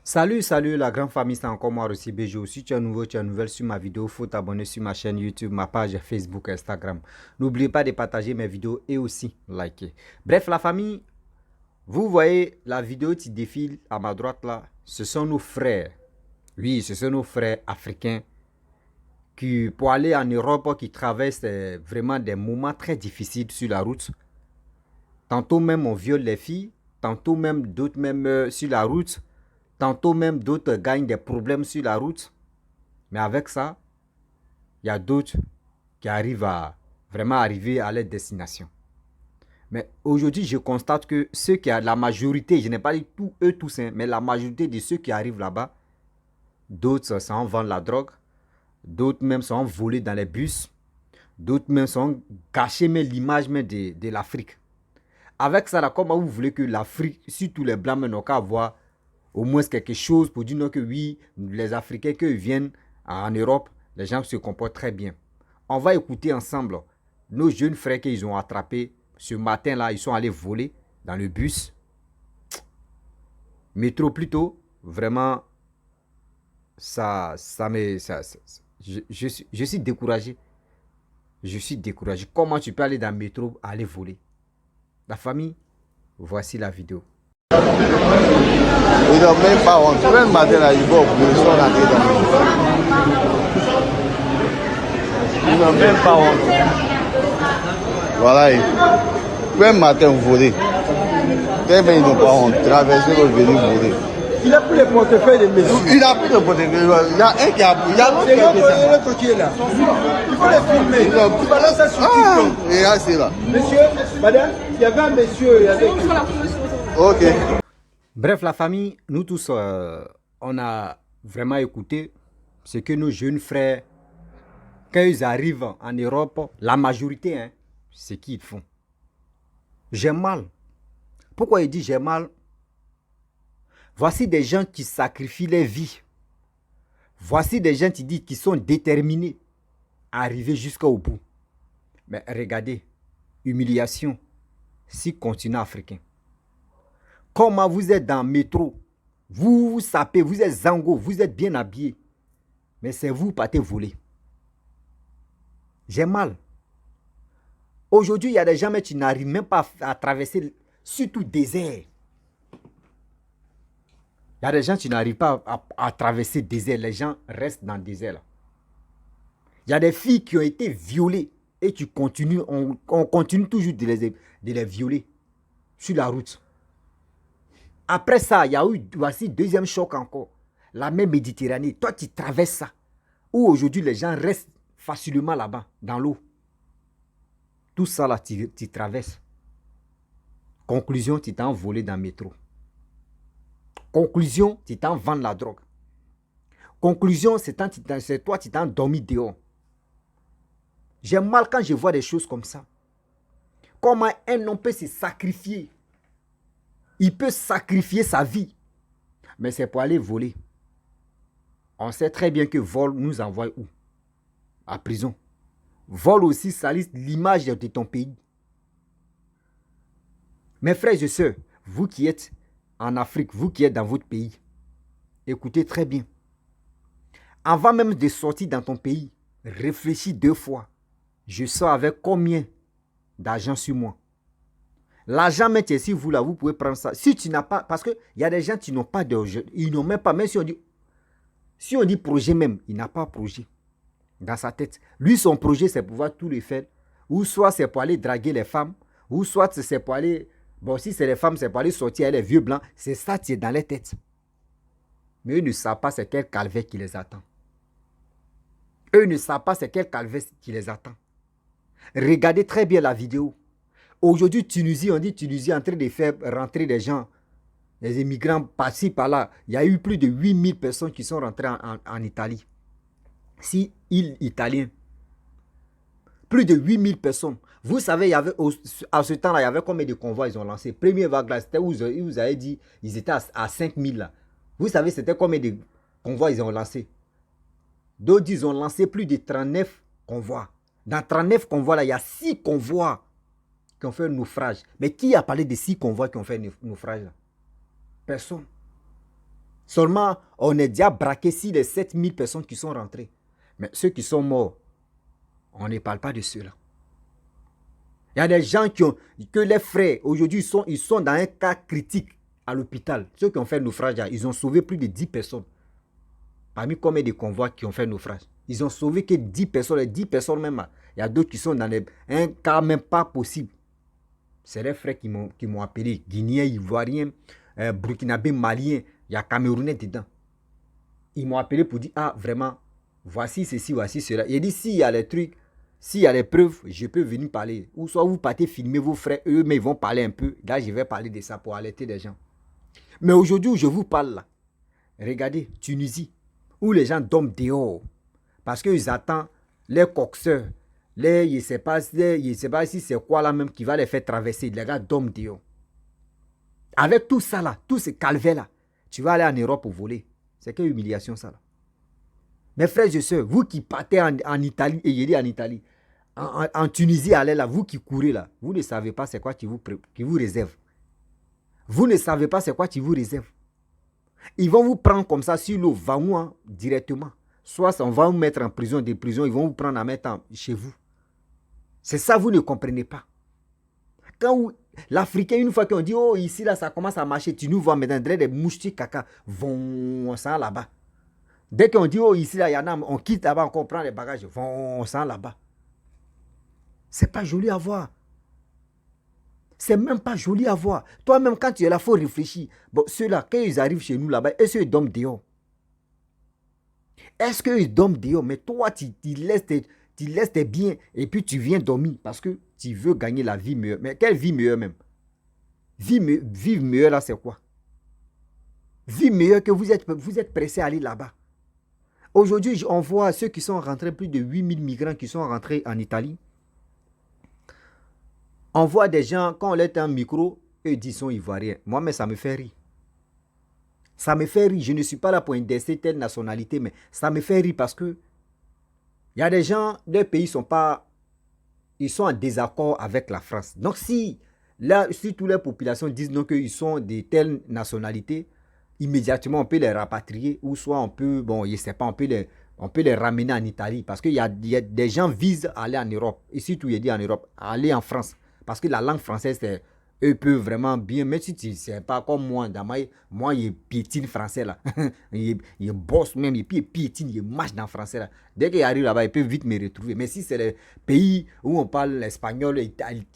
Salut la grande famille, c'est encore moi aussi BJ. Si tu es nouveau, tu es nouvelle sur ma vidéo, il faut t'abonner sur ma chaîne YouTube, ma page Facebook, Instagram. N'oubliez pas de partager mes vidéos et aussi liker. Bref, la famille, vous voyez la vidéo qui défile à ma droite là, ce sont nos frères. Oui, ce sont nos frères africains qui, pour aller en Europe, qui traversent vraiment des moments très difficiles sur la route. Tantôt même on viole les filles, tantôt même d'autres même sur la route. Tantôt même d'autres gagnent des problèmes sur la route. Mais avec ça, il y a d'autres qui arrivent à vraiment arriver à leur destination. Mais aujourd'hui, je constate que ceux qui ont la majorité, je n'ai pas dit tous eux tous, hein, mais la majorité de ceux qui arrivent là-bas, d'autres s'en vendent la drogue, d'autres même sont volés dans les bus, d'autres même sont gâchés mais l'image même de l'Afrique. Avec ça, là, comment vous voulez que l'Afrique, surtout les Blancs, n'ont qu'à avoir au moins quelque chose pour dire non, que oui, les Africains qui viennent en Europe, les gens se comportent très bien. On va écouter ensemble nos jeunes frères qu'ils ont attrapés ce matin-là. Ils sont allés voler dans le bus. Métro plutôt. Vraiment, je suis découragé. Je suis découragé. Comment tu peux aller dans le métro, aller voler? La famille, voici la vidéo. Ils n'ont même pas honte. Le matin, là, ils vont ils sont rentrés dans le... Ils n'ont même pas honte. Voilà. Le matin, vous volez. Tellement ils n'ont pas honte. Traverser, vous venez voler. Il a pris le portefeuille de monsieur. Il a pris le portefeuille. Il y a un qui a... Il y a l'autre qui a fait ça. L'autre qui est là. Il faut le filmer. Tu balances ça sur TikTok. Et là, c'est là. Monsieur, madame, il y avait un monsieur. Il y avait... Ok. Bref, la famille, nous tous, on a vraiment écouté ce que nos jeunes frères, quand ils arrivent en Europe, la majorité, hein, c'est ce qu'ils font. J'ai mal. Pourquoi il dit j'ai mal? Voici des gens qui sacrifient leur vie. Voici des gens qui disent qu'ils sont déterminés à arriver jusqu'au bout. Mais regardez, humiliation, si continent africain. Comment vous êtes dans le métro, vous sapez, vous êtes zango, vous êtes bien habillé. Mais c'est vous qui partez voler. J'ai mal. Aujourd'hui, il y a des gens qui n'arrivent même pas à traverser, surtout le désert. Il y a des gens qui n'arrivent pas à traverser le désert. Les gens restent dans le désert. Là. Il y a des filles qui ont été violées et tu continues, on continue toujours de les violer sur la route. Après ça, il y a eu, voici, deuxième choc encore. La mer Méditerranée, toi tu traverses ça. Où aujourd'hui les gens restent facilement là-bas, dans l'eau. Tout ça là, tu traverses. Conclusion, tu t'en volé dans le métro. Conclusion, tu t'en vends la drogue. Conclusion, c'est toi, tu t'en dormi dehors. J'ai mal quand je vois des choses comme ça. Comment un homme peut se sacrifier? Il peut sacrifier sa vie. Mais c'est pour aller voler. On sait très bien que vol nous envoie où? À prison. Vol aussi salisse l'image de ton pays. Mes frères et sœurs, vous qui êtes en Afrique, vous qui êtes dans votre pays, écoutez très bien. Avant même de sortir dans ton pays, réfléchis 2 fois. Je sors avec combien d'argent sur moi? L'argent, mettez si vous là, vous pouvez prendre ça. Si tu n'as pas, parce qu'il y a des gens qui n'ont pas d'argent, ils n'ont même pas, même si on dit projet même, il n'a pas projet dans sa tête. Lui, son projet, c'est pouvoir tout le faire. Ou soit c'est pour aller draguer les femmes, ou soit c'est pour aller, bon, si c'est les femmes, c'est pour aller sortir avec les vieux blancs. C'est ça qui est dans les têtes. Mais eux ne savent pas c'est quel calvaire qui les attend. Eux ne savent pas c'est quel calvaire qui les attend. Regardez très bien la vidéo. Aujourd'hui, Tunisie, on dit Tunisie en train de faire rentrer des gens, des immigrants par-ci, par-là. Il y a eu plus de 8000 personnes qui sont rentrées en Italie. Si île italienne. Plus de 8000 personnes. Vous savez, il y avait, à ce temps-là, il y avait combien de convois ils ont lancé? Première vague là, c'était où ils vous avaient dit, ils étaient à 5000 là. Vous savez, c'était combien de convois ils ont lancé? D'autres, ils ont lancé plus de 39 convois. Dans 39 convois là, il y a 6 convois qui ont fait un naufrage. Mais qui a parlé de 6 convois qui ont fait un naufrage là? Personne. Seulement, on est déjà braqué sur les 7000 personnes qui sont rentrées. Mais ceux qui sont morts, on ne parle pas de ceux-là. Il y a des gens que les frères, aujourd'hui, ils sont dans un cas critique à l'hôpital. Ceux qui ont fait le naufrage, ils ont sauvé plus de 10 personnes. Parmi combien de convois qui ont fait le naufrage? Ils ont sauvé que 10 personnes, les 10 personnes même. Il y a d'autres qui sont dans un cas même pas possible. C'est les frères qui m'ont appelé, Guinéens, Ivoiriens, Burkinabé, Maliens, il y a Camerounais dedans. Ils m'ont appelé pour dire, ah vraiment, voici ceci, voici cela. Il dit, s'il y a les trucs, s'il y a les preuves, je peux venir parler. Ou soit vous partez filmer vos frères, eux, mais ils vont parler un peu. Là, je vais parler de ça pour alerter les gens. Mais aujourd'hui où je vous parle là, regardez, Tunisie, où les gens dorment dehors. Parce qu'ils attendent les coxeurs, je ne sais pas si c'est quoi là même qui va les faire traverser. Les gars dorment dehors. Avec tout ça là, tous ces calvaires là, tu vas aller en Europe pour voler. C'est quelle humiliation ça là. Mes frères et sœurs, vous qui partez en Italie, et il dit en Italie, en Tunisie, allez là, vous qui courez là, vous ne savez pas c'est quoi qui vous réserve. Vous ne savez pas c'est quoi qui vous réserve. Ils vont vous prendre comme ça sur le Vaoua directement. Soit on va vous mettre en prison, des prisons, ils vont vous prendre à mettre chez vous. C'est ça, vous ne comprenez pas. Quand l'Africain, une fois qu'on dit, oh, ici, là, ça commence à marcher, tu nous vois maintenant, des moustiques caca, vont ça là-bas. Dès qu'on dit, oh, ici, là, il y en a, on quitte là-bas, on comprend les bagages, vont ça là-bas. C'est pas joli à voir. C'est même pas joli à voir. Toi-même, quand tu es là, il faut réfléchir. Bon, ceux-là, quand ils arrivent chez nous là-bas, est-ce qu'ils dorment dehors? Est-ce qu'ils dorment dehors? Mais toi, tu laisses tes biens et puis tu viens dormir parce que tu veux gagner la vie meilleure. Mais quelle vie meilleure même? Vie meilleure là, c'est quoi? Vie meilleure que vous êtes pressé à aller là-bas. Aujourd'hui, on voit ceux qui sont rentrés, plus de 8000 migrants qui sont rentrés en Italie. On voit des gens, quand on leur tend un micro, eux ils disent qu'ils sont ivoiriens. Moi, mais ça me fait rire. Ça me fait rire. Je ne suis pas là pour indexer telle nationalité, mais ça me fait rire parce que il y a des gens, leurs pays ils sont en désaccord avec la France. Donc si toutes les populations disent non qu'ils sont de telle nationalité, immédiatement on peut les rapatrier ou soit on peut, bon, je sais pas, on peut les ramener en Italie parce qu'il y a des gens qui visent à aller en Europe. Et surtout, il dit en Europe, aller en France. Parce que la langue française, eux peuvent vraiment bien, même si tu ne sais pas comme moi, moi, il piétine français là. il bosse même, il piétine, il marche dans le français là. Dès qu'il arrive là-bas, il peut vite me retrouver. Mais si c'est les pays où on parle espagnol,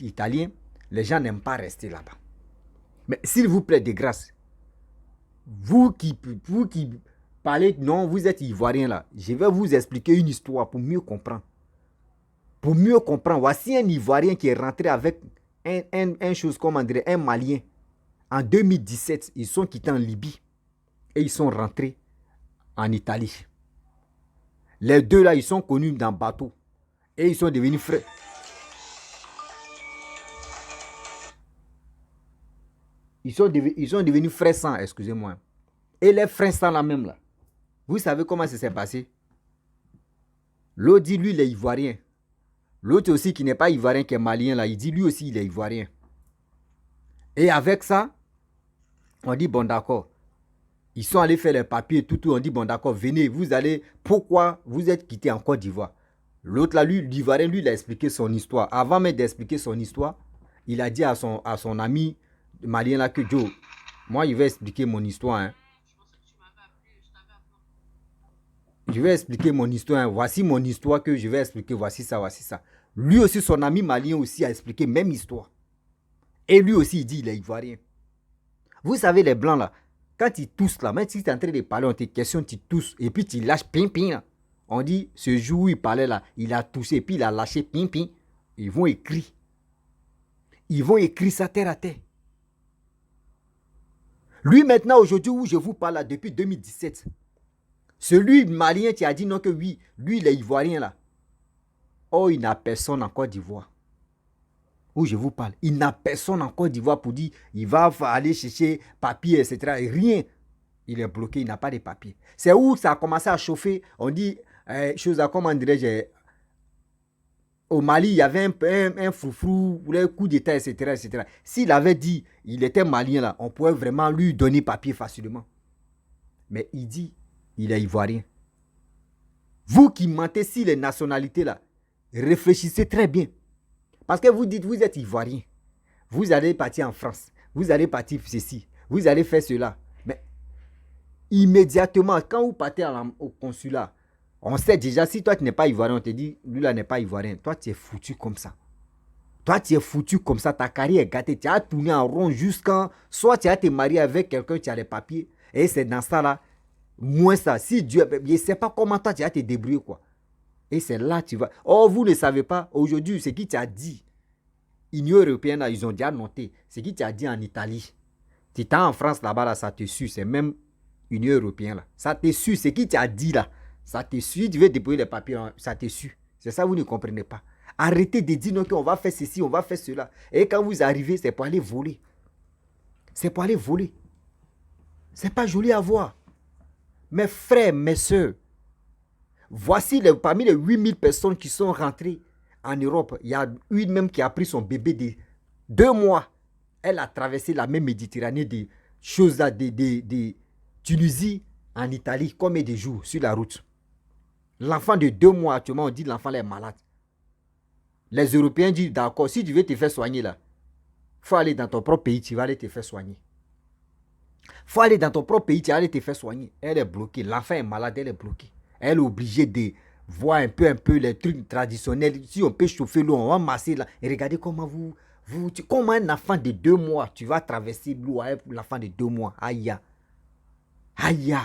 italien, les gens n'aiment pas rester là-bas. Mais s'il vous plaît, de grâce, vous qui parlez, non, vous êtes ivoirien là, je vais vous expliquer une histoire pour mieux comprendre. Pour mieux comprendre, voici un Ivoirien qui est rentré avec un chose, comment dire, un Malien. En 2017, ils sont quittés en Libye et ils sont rentrés en Italie. Les deux là, ils sont connus dans le bateau et ils sont devenus frères. Ils sont devenus frères sang, excusez-moi. Et les frères sang là même là, vous savez comment ça s'est passé? L'autre dit, lui, il est ivoirien. L'autre aussi qui n'est pas ivoirien, qui est malien, là, il dit lui aussi il est ivoirien. Et avec ça, on dit bon d'accord. Ils sont allés faire les papiers, tout, on dit bon d'accord, venez, vous allez, pourquoi vous êtes quitté en Côte d'Ivoire? L'autre là, lui, l'ivoirien, lui, il a expliqué son histoire. Avant même d'expliquer son histoire, il a dit à son ami malien là que Joe, moi il vais expliquer mon histoire. Hein. Je vais expliquer mon histoire. Hein. Voici mon histoire que je vais expliquer. Voici ça, voici ça. Lui aussi, son ami malien aussi a expliqué même histoire. Et lui aussi, il dit il est ivoirien. Vous savez, les blancs là, quand ils toussent là, même si tu es en train de parler, on te questionne, tu tousses, et puis tu lâches pin pin. On dit, ce jour où il parlait là, il a toussé, et puis il a lâché pin pin. Ils vont écrire. Ils vont écrire ça terre à terre. Lui maintenant, aujourd'hui où je vous parle là, depuis 2017, celui malien qui a dit non que oui, lui il est ivoirien là. Oh, il n'a personne en Côte d'Ivoire. Où je vous parle. Il n'a personne en Côte d'Ivoire pour dire il va aller chercher papier, etc. Et rien. Il est bloqué, il n'a pas de papier. C'est où ça a commencé à chauffer. On dit, chose à comment dirais-je, au Mali, il y avait un froufrou, un coup d'état, etc., etc. S'il avait dit il était malien là, on pouvait vraiment lui donner papier facilement. Mais il dit, il est ivoirien. Vous qui mentez sur les nationalités là, réfléchissez très bien. Parce que vous dites, vous êtes ivoirien. Vous allez partir en France. Vous allez partir ceci. Vous allez faire cela. Mais immédiatement, quand vous partez au consulat, on sait déjà, si toi tu n'es pas ivoirien, on te dit, lui là n'est pas ivoirien. Toi tu es foutu comme ça. Toi tu es foutu comme ça, ta carrière est gâtée. Tu as tourné en rond jusqu'à, soit tu as été marié avec quelqu'un, tu as les papiers. Et c'est dans ça là, moins ça. Si Dieu, je ne sais pas comment toi tu as te débrouiller quoi. Et c'est là tu vas. Oh, vous ne savez pas, aujourd'hui, c'est qui t'a dit. Union européenne, là, ils ont déjà noté. C'est qui t'a dit en Italie. Tu es en France là-bas, là, ça te suit. C'est même Union européenne là. Ça te suit. C'est qui t'a dit là. Ça te suit. Tu veux déployer les papiers, ça te suit. C'est ça, vous ne comprenez pas. Arrêtez de dire non, qu'on va faire ceci, on va faire cela. Et quand vous arrivez, c'est pour aller voler. C'est pour aller voler. C'est pas joli à voir. Mes frères, mes soeurs, voici parmi les 8000 personnes qui sont rentrées en Europe, il y a une même qui a pris son bébé de 2 mois. Elle a traversé la même Méditerranée des choses là, de Tunisie en Italie, combien de jours sur la route. L'enfant de 2 mois, actuellement, on dit l'enfant est malade. Les Européens disent, d'accord, si tu veux te faire soigner là, il faut aller dans ton propre pays, tu vas aller te faire soigner. Il faut aller dans ton propre pays, tu vas aller te faire soigner. Elle est bloquée, l'enfant est malade, elle est bloquée. Elle est obligée de voir un peu les trucs traditionnels. Si on peut chauffer l'eau, on va masser là. Et regardez comment comment un enfant de 2 mois, tu vas traverser l'eau avec l'enfant de 2 mois. Aïe. Aïe.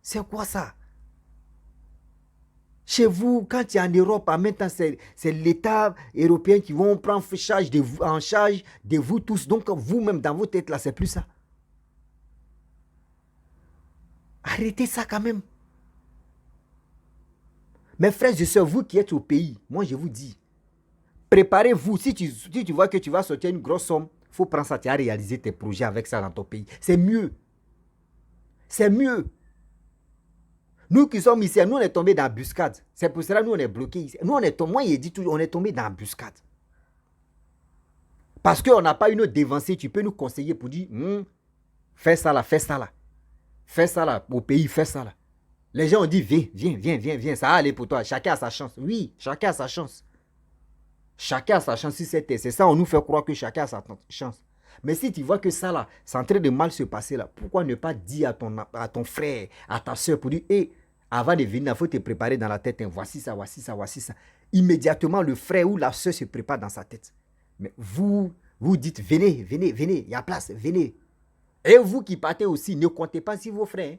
C'est quoi ça? Chez vous, quand tu es en Europe, en même temps, c'est l'État européen qui vont prendre en charge de vous tous. Donc, vous-même, dans vos têtes, là, c'est plus ça. Arrêtez ça quand même. Mes frères et sœurs, vous qui êtes au pays, moi, je vous dis, préparez-vous. Si tu vois que tu vas sortir une grosse somme, il faut prendre ça, tu as réalisé tes projets avec ça dans ton pays. C'est mieux. C'est mieux. Nous qui sommes ici, nous on est tombés dans la buscade. C'est pour cela que nous on est bloqués ici. Nous on est tombés, moi il dit toujours, on est tombés dans la buscade. Parce qu'on n'a pas une autre dévancée, tu peux nous conseiller pour dire, fais ça là, fais ça là. Fais ça là, au pays, fais ça là. Les gens ont dit, viens, ça va aller pour toi. Chacun a sa chance. Oui, chacun a sa chance. Chacun a sa chance si c'est ça, on nous fait croire que chacun a sa chance. Mais si tu vois que ça là, c'est en train de mal se passer là, pourquoi ne pas dire à ton frère, à ta soeur pour dire, avant de venir, il faut te préparer dans la tête, voici ça. Immédiatement, le frère ou la soeur se prépare dans sa tête. Mais vous dites, venez, il y a place, venez. Et vous qui partez aussi, ne comptez pas sur vos frères.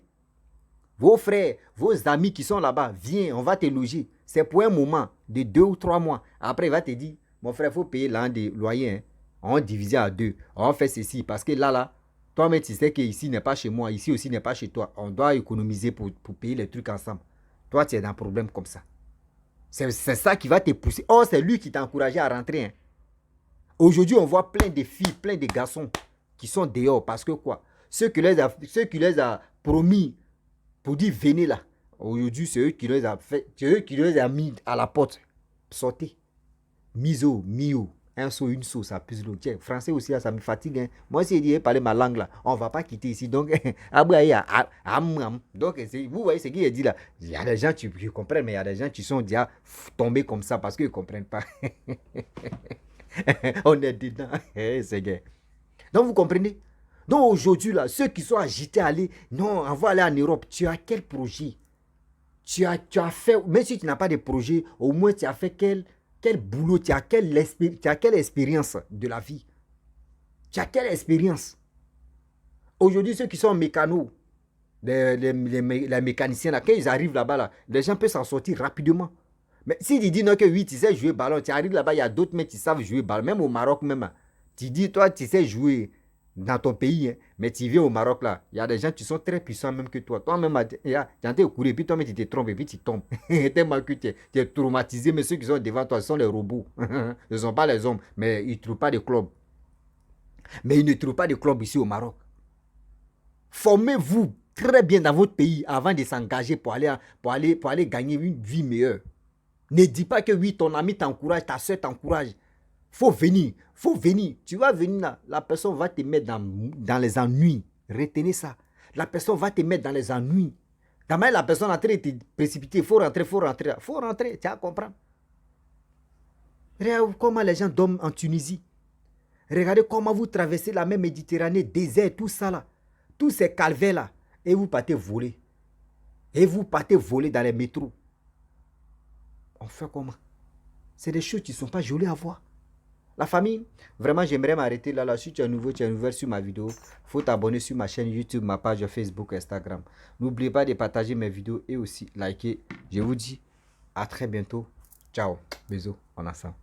Vos frères, vos amis qui sont là-bas, viens, on va te loger. C'est pour un moment de 2 ou 3 mois. Après, il va te dire, mon frère, il faut payer l'an de loyer. On divise à 2. On fait ceci parce que là, toi-même, tu sais que ici n'est pas chez moi, ici aussi n'est pas chez toi. On doit économiser pour payer les trucs ensemble. Toi, tu es dans un problème comme ça. C'est ça qui va te pousser. Oh, c'est lui qui t'a encouragé à rentrer. Aujourd'hui, on voit plein de filles, plein de garçons qui sont dehors parce que quoi? Ceux qui les a promis pour dire venez là. Aujourd'hui, c'est eux qui les a mis à la porte. Sortez. Miso, mio. Un saut, une sauce, ça pisse l'eau. Tiens, français aussi, ça me fatigue. Moi, si je dis parler ma langue là, on ne va pas quitter ici. Donc, vous voyez ce qu'il a dit là. Il y a des gens qui comprennent, mais il y a des gens qui sont déjà tombés comme ça parce qu'ils ne comprennent pas. On est dedans. C'est gay. Donc, vous comprenez? Donc, aujourd'hui, là, ceux qui sont agités à aller, non, on va aller en Europe. Tu as quel projet? Tu as fait, même si tu n'as pas de projet, au moins tu as fait quel boulot, tu as quelle expérience de la vie? Tu as quelle expérience? Aujourd'hui, ceux qui sont mécanos, les mécaniciens, là, quand ils arrivent là-bas, là, les gens peuvent s'en sortir rapidement. Mais si tu dis non, que oui, tu sais jouer ballon, tu arrives là-bas, il y a d'autres mecs qui savent jouer ballon. Même au Maroc, même, tu dis, toi, tu sais jouer dans ton pays, hein, mais tu viens au Maroc, là, il y a des gens qui sont très puissants même que toi. Toi-même, tu es en train de courir, puis toi-même, tu te trompes, et puis tu tombes. Tellement que tu es traumatisé, mais ceux qui sont devant toi, ce sont les robots. Ce ne sont pas les hommes, mais ils ne trouvent pas de club. Mais ils ne trouvent pas de club ici au Maroc. Formez-vous très bien dans votre pays avant de s'engager pour aller gagner une vie meilleure. Ne dis pas que oui, ton ami t'encourage, ta soeur t'encourage. Faut venir. Tu vas venir là. La personne va te mettre dans les ennuis. Retenez ça. la personne va te mettre dans les ennuis. Quand même, la personne est en train de te précipiter, il faut rentrer, il faut rentrer. Il faut rentrer, tu vas comprendre. Regardez comment les gens dorment en Tunisie. Regardez comment vous traversez la même Méditerranée, désert, tout ça là. Tous ces calvaires là. Et vous partez voler. Et vous partez voler dans les métros. On fait comment? C'est des choses qui ne sont pas jolies à voir. La famille, vraiment j'aimerais m'arrêter là. Si tu es nouveau, tu es nouvelle sur ma vidéo, il faut t'abonner sur ma chaîne YouTube, ma page Facebook, Instagram. N'oubliez pas de partager mes vidéos et aussi liker. Je vous dis à très bientôt. Ciao. Bisous. On a ça.